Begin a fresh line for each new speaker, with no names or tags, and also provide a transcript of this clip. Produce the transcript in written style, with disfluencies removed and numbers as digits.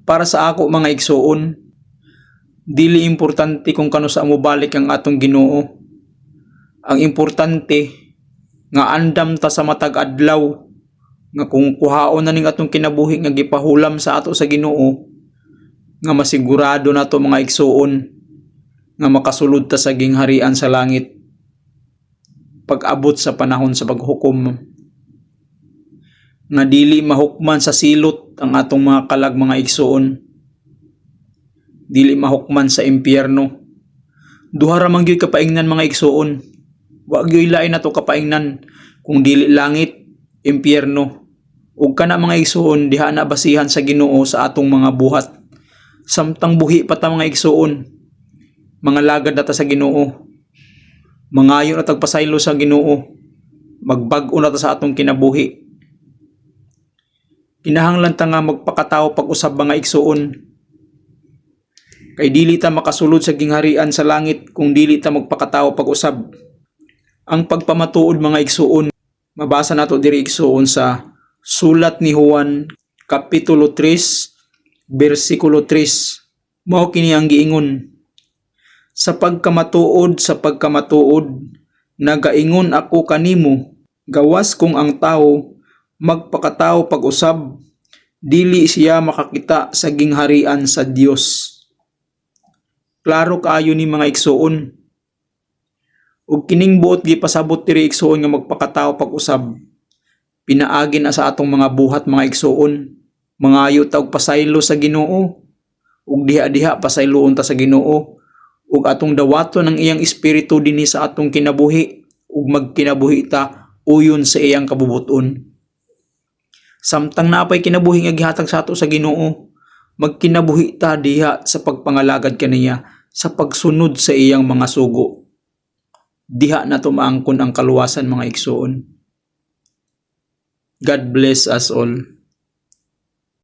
Para sa ako mga igsoon, dili importante kung kano sa mobalik ang atong Ginoo. Ang importante nga andam ta sa matag adlaw nga kung kuhaon na ning atong kinabuhi nga gipahulam sa ato sa Ginoo, nga masigurado nato mga igsoon nga makasulod ta sa gingharian sa langit pag-abot sa panahon sa paghukom, nga dili mahukman sa silot ang atong mga kalag mga igsoon, dili mahukman sa impyerno. Duha ra man gyud kapaingnan mga igsoon, wa gyud lain nato kapaingnan kung dili langit, impyerno. Ug kana mga igsoon diha na basihan sa Ginoo sa atong mga buhat. Samtang buhi pa ta mga igsoon, mga lagad nata sa Ginoo, mangayo na tagpasaylo sa Ginoo, magbag-o na ta sa atong kinabuhi. Kinahanglan ta nga magpakatao pag-usab mga igsoon, kay dili ta makasulod sa gingharian sa langit kung dili ta magpakatao pag-usab. Ang pagpamatuod mga igsoon, mabasa nato diri igsoon sa sulat ni Juan kapitulo 3 bersikulo 3. Mao kini ang giingon: sa pagkamatuod nagaingon ako kanimo, gawas kung ang tao magpakatao pag-usab, dili siya makakita sa gingharian sa Dios. Klaro kaayo ni mga igsoon. Ug kining buot gipasabot diri igsoon nga magpakatao pag-usab, pinaagi na sa atong mga buhat mga igsoon. Mangayo ta og pasaylo sa Ginoo, ug diha-diha pasayloon ta sa Ginoo, ug atong dawaton ang iyang espiritu dinhi sa atong kinabuhi, ug magkinabuhi ta uyon sa iyang kabubuton. Samtang napay kinabuhi nga gihatag sa ato sa Ginoo, magkinabuhi ta diha sa pagpangalagad kaniya, sa pagsunod sa iyang mga sugo. Diha na tumaangkon ang kaluwasan mga igsoon. God bless us all.